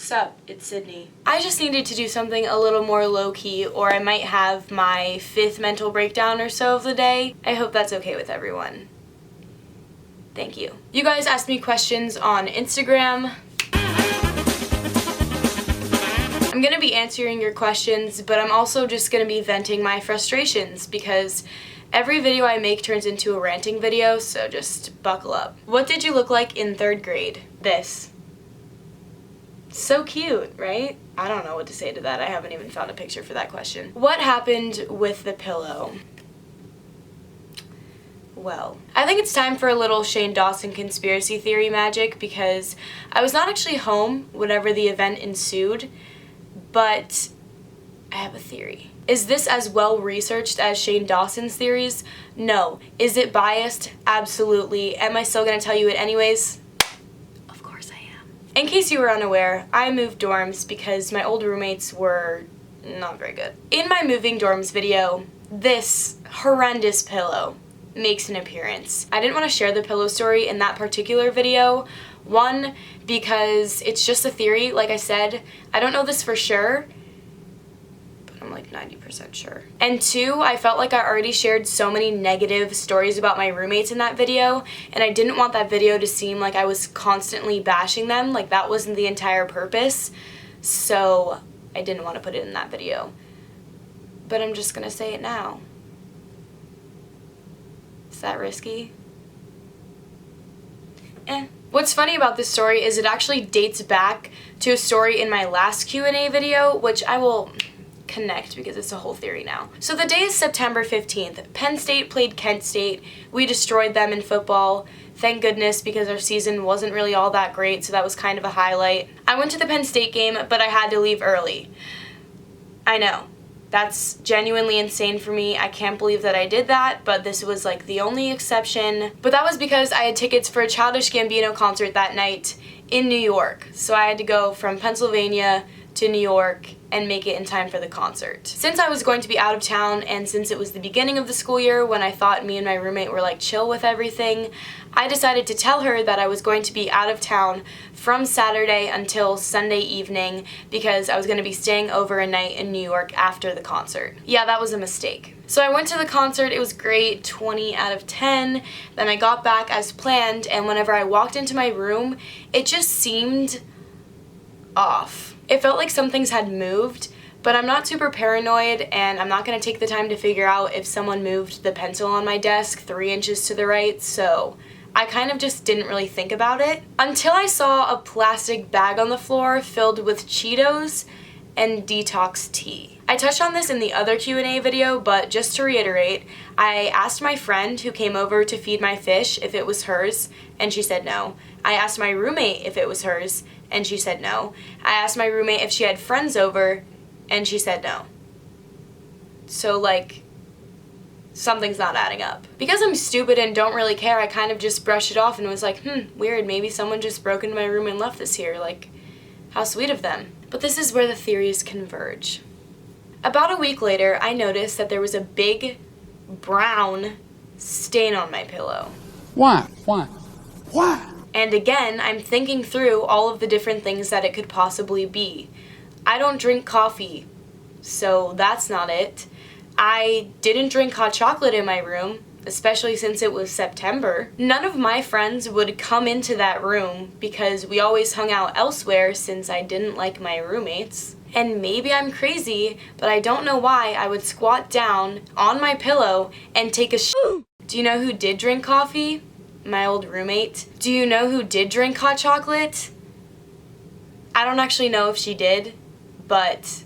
Sup, it's Sydney. I just needed to do something a little more low-key, or I might have my 5th mental breakdown or so of the day. I hope that's okay with everyone. Thank you. You guys asked me questions on Instagram. I'm gonna be answering your questions, but I'm also just gonna be venting my frustrations because every video I make turns into a ranting video, so just buckle up. What did you look like in 3rd grade? This. So cute, right? I don't know what to say to that. I haven't even found a picture for that question. What happened with the pillow? Well, I think it's time for a little Shane Dawson conspiracy theory magic because I was not actually home whenever the event ensued, but I have a theory. Is this as well researched as Shane Dawson's theories? No. Is it biased? Absolutely. Am I still gonna tell you it anyways? Of course I am. In case you were unaware, I moved dorms because my old roommates were not very good. In my moving dorms video, this horrendous pillow makes an appearance. I didn't want to share the pillow story in that particular video. One, because it's just a theory, like I said. I don't know this for sure, but I'm like 90% sure. And 2, I felt like I already shared so many negative stories about my roommates in that video, and I didn't want that video to seem like I was constantly bashing them, like that wasn't the entire purpose, so I didn't want to put it in that video. But I'm just gonna say it now. Is that risky? What's funny about this story is it actually dates back to a story in my last Q&A video, which I will connect because it's a whole theory now. So the day is September 15th. Penn State played Kent State. We destroyed them in football. Thank goodness, because our season wasn't really all that great, so that was kind of a highlight. I went to the Penn State game, but I had to leave early. I know. That's genuinely insane for me. I can't believe that I did that, but this was like the only exception. But that was because I had tickets for a Childish Gambino concert that night in New York. So I had to go from Pennsylvania to New York and make it in time for the concert. Since I was going to be out of town and since it was the beginning of the school year when I thought me and my roommate were like chill with everything, I decided to tell her that I was going to be out of town from Saturday until Sunday evening because I was going to be staying over a night in New York after the concert. Yeah, that was a mistake. So I went to the concert, it was great, 20 out of 10. Then I got back as planned, and whenever I walked into my room, it just seemed off. It felt like some things had moved, but I'm not super paranoid, and I'm not going to take the time to figure out if someone moved the pencil on my desk 3 inches to the right, so I kind of just didn't really think about it until I saw a plastic bag on the floor filled with Cheetos and detox tea. I touched on this in the other Q&A video, but just to reiterate, I asked my friend who came over to feed my fish if it was hers, and she said no. I asked my roommate if it was hers, and she said no. I asked my roommate if she had friends over, and she said no. So, like, something's not adding up. Because I'm stupid and don't really care, I kind of just brushed it off and was like, weird, maybe someone just broke into my room and left this here, like, how sweet of them. But this is where the theories converge. About a week later, I noticed that there was a big brown stain on my pillow. Why? And again, I'm thinking through all of the different things that it could possibly be. I don't drink coffee, so that's not it. I didn't drink hot chocolate in my room, especially since it was September. None of my friends would come into that room because we always hung out elsewhere since I didn't like my roommates. And maybe I'm crazy, but I don't know why I would squat down on my pillow and take a shit. Do you know who did drink coffee? My old roommate. Do you know who did drink hot chocolate? I don't actually know if she did, but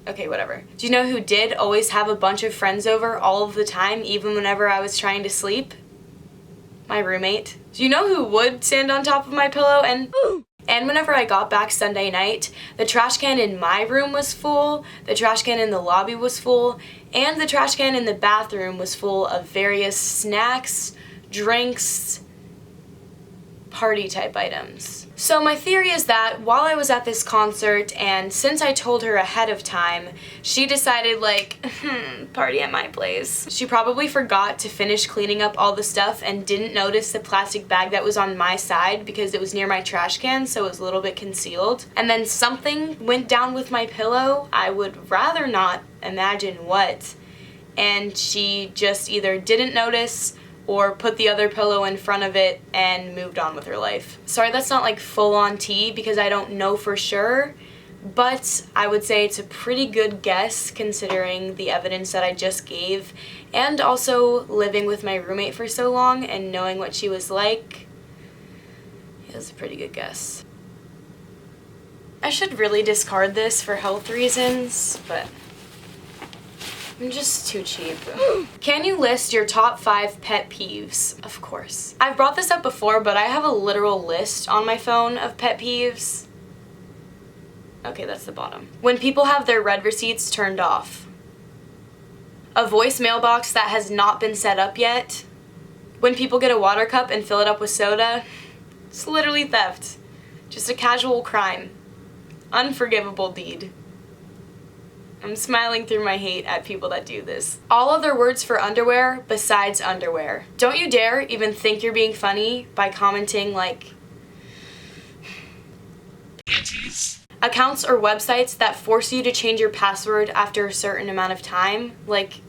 okay, whatever. Do you know who did always have a bunch of friends over all of the time, even whenever I was trying to sleep? My roommate. Do you know who would stand on top of my pillow and whenever I got back Sunday night, the trash can in my room was full, the trash can in the lobby was full, and the trash can in the bathroom was full of various snacks, drinks, party type items. So my theory is that while I was at this concert, and since I told her ahead of time, she decided like, party at my place. She probably forgot to finish cleaning up all the stuff and didn't notice the plastic bag that was on my side because it was near my trash can, so it was a little bit concealed. And then something went down with my pillow. I would rather not imagine what. And she just either didn't notice or put the other pillow in front of it and moved on with her life. Sorry, that's not like full-on tea because I don't know for sure, but I would say it's a pretty good guess considering the evidence that I just gave, and also living with my roommate for so long and knowing what she was like. It was a pretty good guess. I should really discard this for health reasons, but I'm just too cheap. Can you list your top 5 pet peeves? Of course. I've brought this up before, but I have a literal list on my phone of pet peeves. Okay, that's the bottom. When people have their read receipts turned off. A voicemail box that has not been set up yet. When people get a water cup and fill it up with soda. It's literally theft. Just a casual crime. Unforgivable deed. I'm smiling through my hate at people that do this. All other words for underwear besides underwear. Don't you dare even think you're being funny by commenting like panties. Accounts or websites that force you to change your password after a certain amount of time. Like,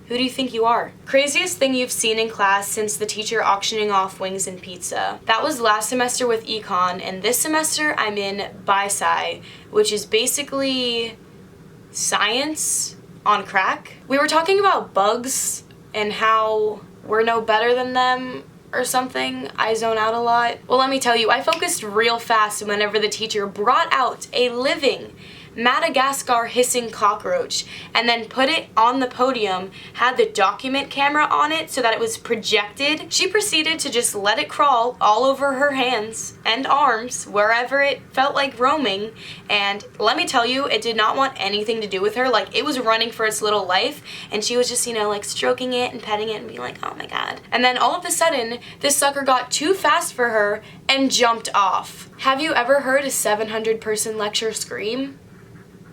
who do you think you are? Craziest thing you've seen in class since the teacher auctioning off wings and pizza. That was last semester with econ, and this semester I'm in bi-sci, which is basically science on crack. We were talking about bugs and how we're no better than them or something. I zone out a lot. Well, let me tell you, I focused real fast whenever the teacher brought out a living Madagascar hissing cockroach and then put it on the podium, had the document camera on it so that it was projected. She proceeded to just let it crawl all over her hands and arms wherever it felt like roaming, and let me tell you, it did not want anything to do with her. Like, it was running for its little life and she was just, you know, like stroking it and petting it and being like, oh my god. And then all of a sudden this sucker got too fast for her and jumped off. Have you ever heard a 700-person lecture scream?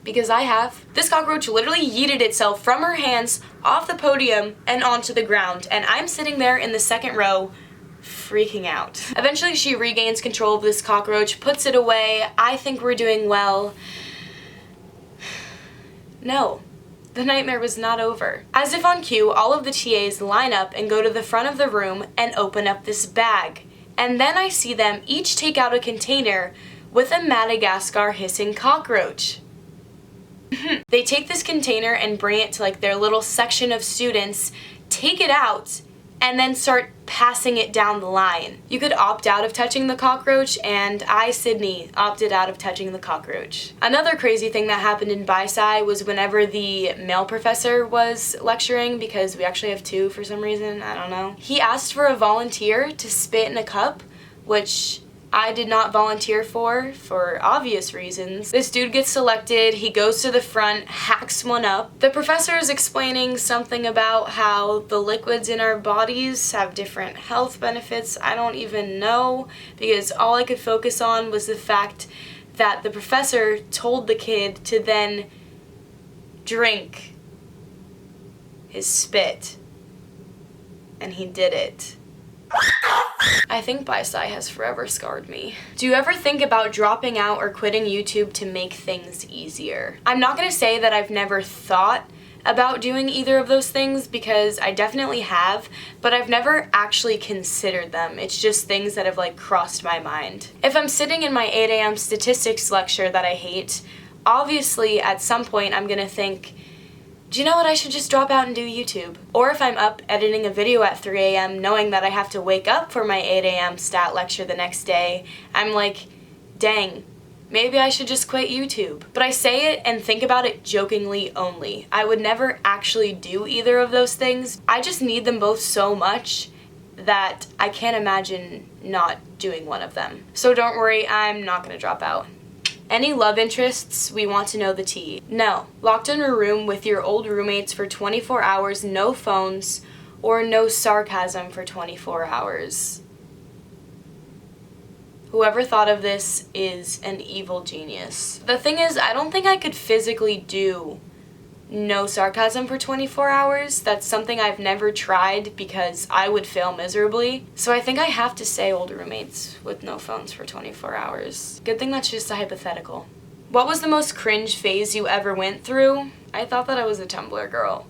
Because I have. This cockroach literally yeeted itself from her hands off the podium and onto the ground, and I'm sitting there in the second row freaking out. Eventually she regains control of this cockroach, puts it away. I think we're doing well. No, the nightmare was not over. As if on cue, all of the TAs line up and go to the front of the room and open up this bag. And then I see them each take out a container with a Madagascar hissing cockroach. They take this container and bring it to like their little section of students, take it out, and then start passing it down the line. You could opt out of touching the cockroach, and I, Sydney, opted out of touching the cockroach. Another crazy thing that happened in bi-sci was whenever the male professor was lecturing, because we actually have two for some reason, I don't know. He asked for a volunteer to spit in a cup, which I did not volunteer for obvious reasons. This dude gets selected, he goes to the front, hacks one up. The professor is explaining something about how the liquids in our bodies have different health benefits. I don't even know, because all I could focus on was the fact that the professor told the kid to then drink his spit. And he did it. I think bi-sci has forever scarred me. Do you ever think about dropping out or quitting YouTube to make things easier? I'm not gonna say that I've never thought about doing either of those things, because I definitely have, but I've never actually considered them. It's just things that have like crossed my mind. If I'm sitting in my 8 a.m. statistics lecture that I hate, obviously at some point I'm gonna think, do you know what, I should just drop out and do YouTube. Or if I'm up editing a video at 3 a.m. knowing that I have to wake up for my 8 a.m. stat lecture the next day, I'm like, dang, maybe I should just quit YouTube. But I say it and think about it jokingly only. I would never actually do either of those things. I just need them both so much that I can't imagine not doing one of them. So don't worry, I'm not gonna drop out. Any love interests? We want to know the tea. No. Locked in a room with your old roommates for 24 hours, no phones, or no sarcasm for 24 hours. Whoever thought of this is an evil genius. The thing is, I don't think I could physically do no sarcasm for 24 hours. That's something I've never tried because I would fail miserably. So I think I have to say old roommates with no phones for 24 hours. Good thing that's just a hypothetical. What was the most cringe phase you ever went through? I thought that I was a Tumblr girl.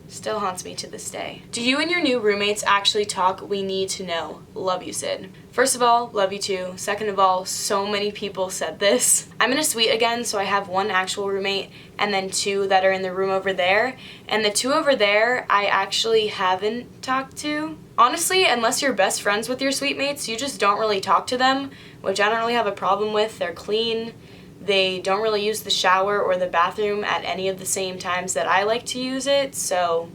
Still haunts me to this day. Do you and your new roommates actually talk? We need to know. Love you, Sid. First of all, love you too. Second of all, so many people said this. I'm in a suite again, so I have one actual roommate and then two that are in the room over there. And the two over there, I actually haven't talked to. Honestly, unless you're best friends with your suite mates, you just don't really talk to them, which I don't really have a problem with. They're clean. They don't really use the shower or the bathroom at any of the same times that I like to use it, so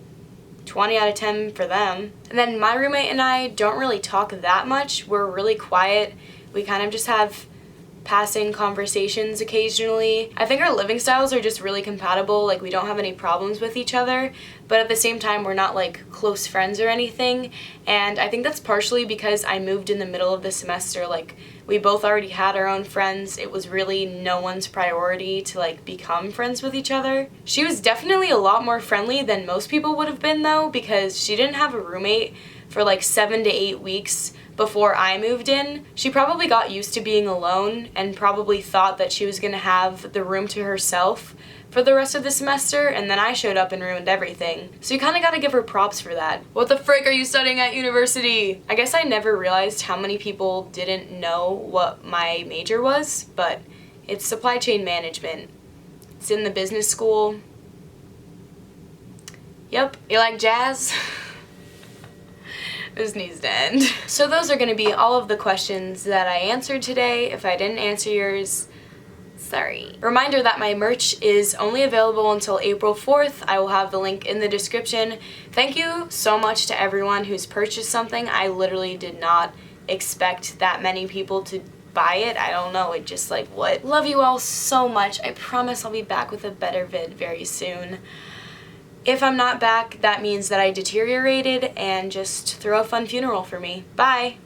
20 out of 10 for them. And then my roommate and I don't really talk that much. We're really quiet. We kind of just have passing conversations occasionally. I think our living styles are just really compatible, like we don't have any problems with each other, but at the same time we're not like close friends or anything, and I think that's partially because I moved in the middle of the semester. Like, we both already had our own friends. It was really no one's priority to like become friends with each other. She was definitely a lot more friendly than most people would have been though, because she didn't have a roommate for like 7 to 8 weeks before I moved in. She probably got used to being alone and probably thought that she was gonna have the room to herself for the rest of the semester, and then I showed up and ruined everything. So you kinda gotta give her props for that. What the frick are you studying at university? I guess I never realized how many people didn't know what my major was, but it's supply chain management. It's in the business school. Yep, you like jazz? This needs to end. So those are going to be all of the questions that I answered today. If I didn't answer yours, sorry. Reminder that my merch is only available until April 4th. I will have the link in the description. Thank you so much to everyone who's purchased something. I literally did not expect that many people to buy it. I don't know, it just like, what? Love you all so much. I promise I'll be back with a better vid very soon. If I'm not back, that means that I deteriorated, and just throw a fun funeral for me. Bye!